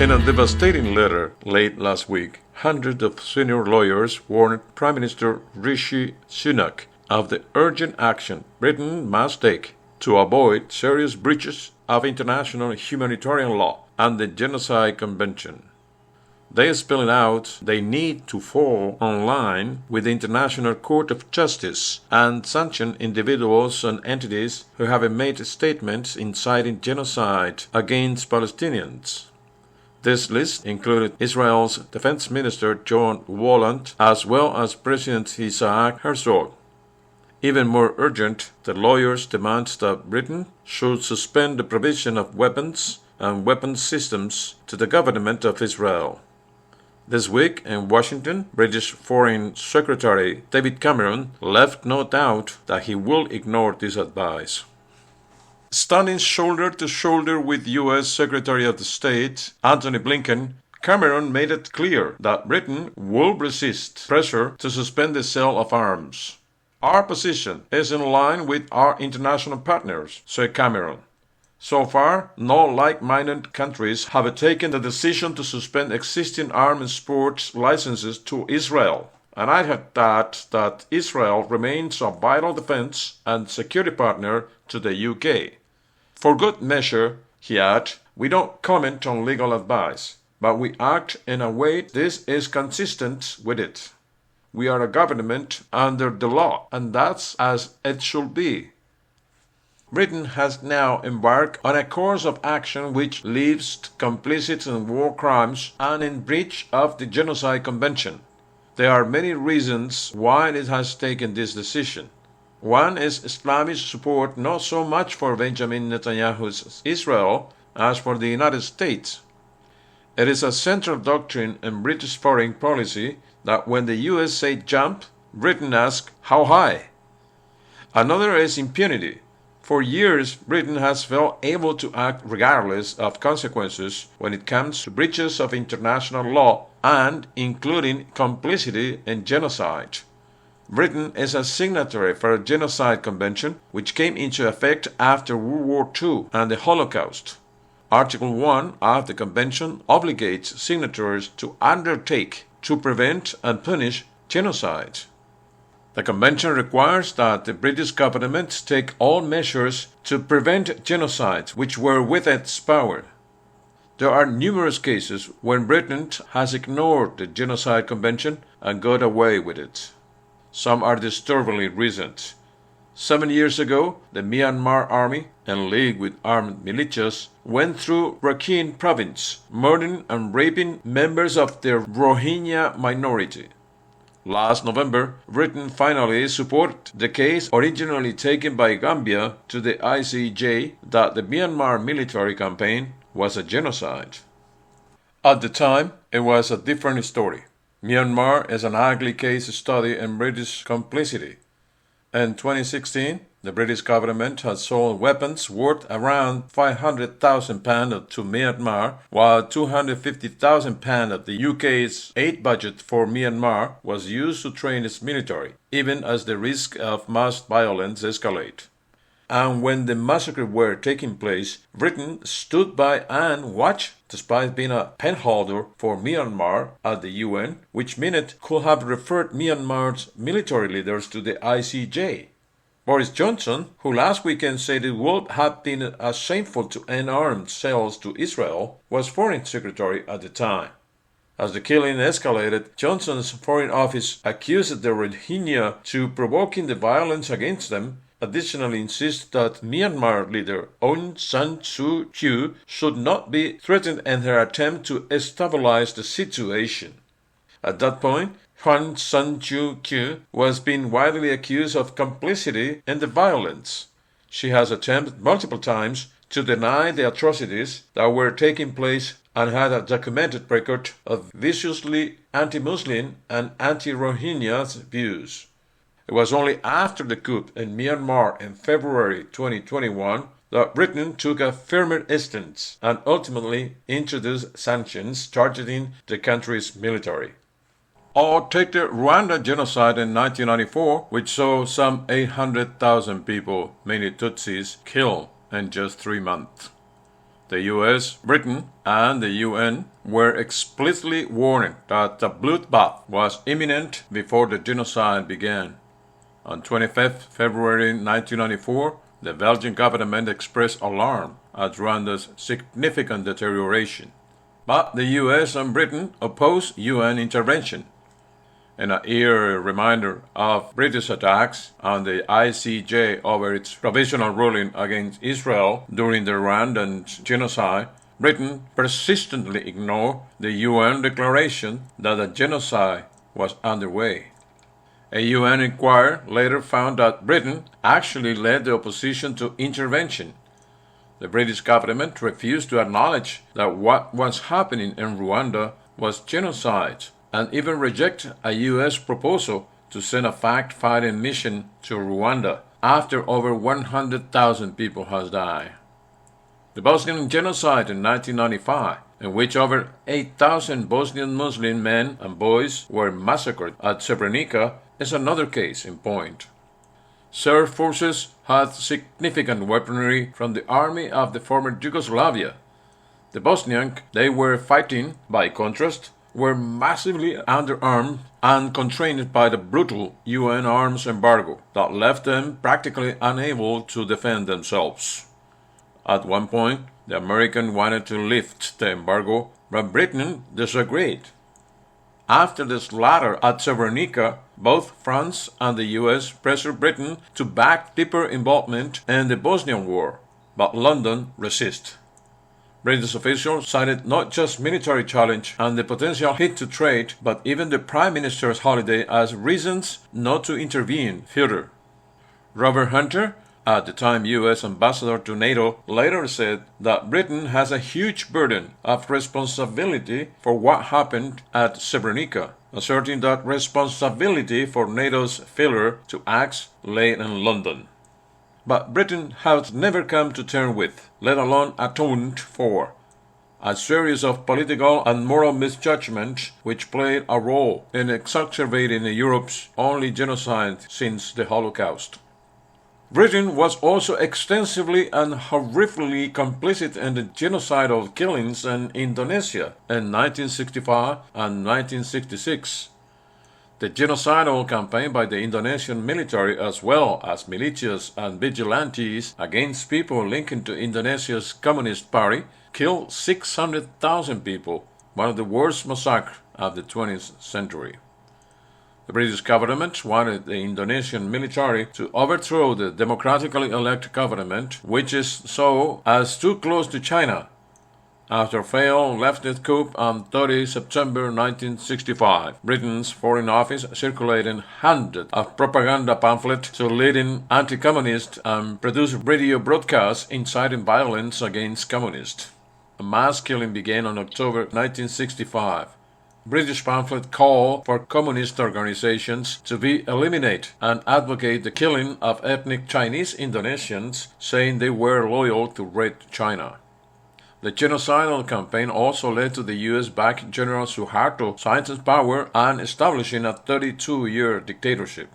In a devastating letter late last week, hundreds of senior lawyers warned Prime Minister Rishi Sunak of the urgent action Britain must take to avoid serious breaches of international humanitarian law and the Genocide Convention. They spelled out they need to fall in line with the International Court of Justice and sanction individuals and entities who have made statements inciting genocide against Palestinians. This list included Israel's Defense Minister Gallant as well as President Isaac Herzog. Even more urgent, the lawyers demand that Britain should suspend the provision of weapons and weapons systems to the government of Israel. This week in Washington, British Foreign Secretary David Cameron left no doubt that he will ignore this advice. Standing shoulder to shoulder with U.S. Secretary of State Antony Blinken, Cameron made it clear that Britain will resist pressure to suspend the sale of arms. Our position is in line with our international partners, said Cameron. So far, no like-minded countries have taken the decision to suspend existing arms exports licenses to Israel. And I had that Israel remains a vital defense and security partner to the UK. For good measure, he added, we don't comment on legal advice, but we act in a way this is consistent with it. We are a government under the law, and that's as it should be. Britain has now embarked on a course of action which leaves complicit in war crimes and in breach of the Genocide Convention. There are many reasons why it has taken this decision. One is Islamist support not so much for Benjamin Netanyahu's Israel as for the United States. It is a central doctrine in British foreign policy that when the US say jump, Britain asks how high. Another is impunity. For years, Britain has felt able to act regardless of consequences when it comes to breaches of international law and including complicity in genocide. Britain is a signatory for a Genocide Convention which came into effect after World War II and the Holocaust. Article 1 of the Convention obligates signatories to undertake to prevent and punish genocide. The Convention requires that the British government take all measures to prevent genocide which were within its power. There are numerous cases when Britain has ignored the Genocide Convention and got away with it. Some are disturbingly recent. 7 years ago, the Myanmar army, in league with armed militias, went through Rakhine province, murdering and raping members of the Rohingya minority. Last November, Britain finally supported the case originally taken by Gambia to the ICJ that the Myanmar military campaign was a genocide. At the time, it was a different story. Myanmar is an ugly case study in British complicity. In 2016, the British government had sold weapons worth around £500,000 to Myanmar, while £250,000 of the UK's aid budget for Myanmar was used to train its military, even as the risk of mass violence escalated. And when the massacres were taking place, Britain stood by and watched, despite being a penholder for Myanmar at the UN, which meant it could have referred Myanmar's military leaders to the ICJ. Boris Johnson, who last weekend said it would have been shameful to end arms sales to Israel, was Foreign Secretary at the time. As the killing escalated, Johnson's Foreign Office accused the Rohingya to provoking the violence against them, additionally insists that Myanmar leader Aung San Suu Kyi should not be threatened in her attempt to stabilize the situation. At that point, Aung San Suu Kyi was being widely accused of complicity in the violence. She has attempted multiple times to deny the atrocities that were taking place and had a documented record of viciously anti-Muslim and anti-Rohingya views. It was only after the coup in Myanmar in February 2021 that Britain took a firmer stance and ultimately introduced sanctions targeting the country's military. Or take the Rwanda genocide in 1994, which saw some 800,000 people, mainly Tutsis, killed in just 3 months. The US, Britain, and the UN were explicitly warned that a bloodbath was imminent before the genocide began. On 25 February 1994, the Belgian government expressed alarm at Rwanda's significant deterioration. But the US and Britain opposed UN intervention. In a eerie reminder of British attacks on the ICJ over its provisional ruling against Israel during the Rwandan genocide, Britain persistently ignored the UN declaration that a genocide was underway. A UN inquiry later found that Britain actually led the opposition to intervention. The British government refused to acknowledge that what was happening in Rwanda was genocide, and even reject a U.S. proposal to send a fact-finding mission to Rwanda after over 100,000 people has died. The Bosnian genocide in 1995, in which over 8,000 Bosnian Muslim men and boys were massacred at Srebrenica, is another case in point. Serb forces had significant weaponry from the army of the former Yugoslavia. The Bosnians they were fighting, by contrast, were massively underarmed and constrained by the brutal UN arms embargo that left them practically unable to defend themselves. At one point, the Americans wanted to lift the embargo, but Britain disagreed. After the slaughter at Srebrenica, both France and the US pressured Britain to back deeper involvement in the Bosnian War, but London resisted. British officials cited not just military challenge and the potential hit to trade, but even the Prime Minister's holiday as reasons not to intervene further. Robert Hunter, at the time U.S. ambassador to NATO, later said that Britain has a huge burden of responsibility for what happened at Srebrenica, asserting that responsibility for NATO's failure to act lay in London. But Britain has never come to terms with, let alone atoned for, a series of political and moral misjudgments which played a role in exacerbating Europe's only genocide since the Holocaust. Britain was also extensively and horrifically complicit in the genocidal killings in Indonesia in 1965 and 1966. The genocidal campaign by the Indonesian military as well as militias and vigilantes against people linked to Indonesia's Communist Party killed 600,000 people, one of the worst massacres of the 20th century. The British government wanted the Indonesian military to overthrow the democratically elected government, which is so as too close to China. After a failed leftist coup on 30 September 1965, Britain's Foreign Office circulated hundreds of propaganda pamphlets to leading anti-communists and produced radio broadcasts inciting violence against communists. A mass killing began on October 1965. British pamphlets called for communist organizations to be eliminated and advocate the killing of ethnic Chinese Indonesians, saying they were loyal to Red China. The genocidal campaign also led to the US-backed General Suharto seizing power and establishing a 32-year dictatorship.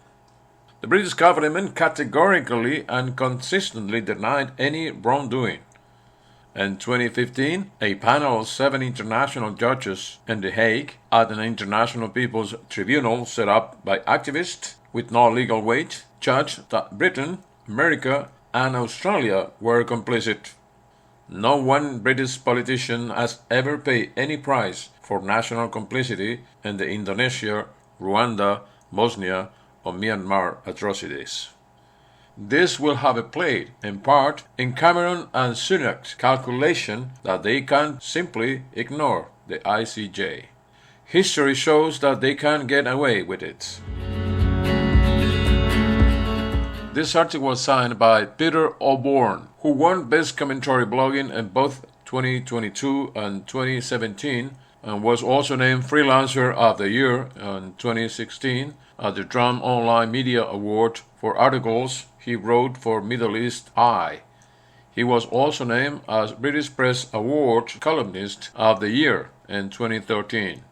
The British government categorically and consistently denied any wrongdoing. In 2015, a panel of 7 international judges in The Hague at an International People's Tribunal set up by activists with no legal weight judged that Britain, America, and Australia were complicit. No one British politician has ever paid any price for national complicity in the Indonesia, Rwanda, Bosnia, or Myanmar atrocities. This will have played, in part, in Cameron and Sunak's calculation that they can simply ignore the ICJ. History shows that they can get away with it. This article was signed by Peter O'Born, who won Best Commentary Blogging in both 2022 and 2017, and was also named Freelancer of the Year in 2016 at the Drum Online Media Award for articles he wrote for Middle East Eye. He was also named as British Press Award Columnist of the Year in 2013.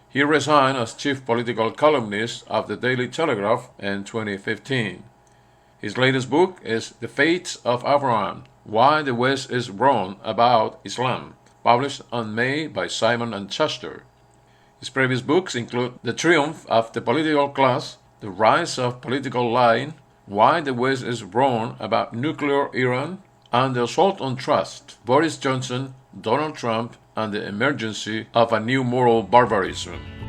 He resigned as Chief Political Columnist of the Daily Telegraph in 2015. His latest book is The Fates of Abraham, Why the West is Wrong About Islam, published on May by Simon and Schuster. His previous books include The Triumph of the Political Class, The Rise of Political Lying, Why the West is Wrong About Nuclear Iran, and The Assault on Trust, Boris Johnson, Donald Trump, and the Emergency of a New Moral Barbarism.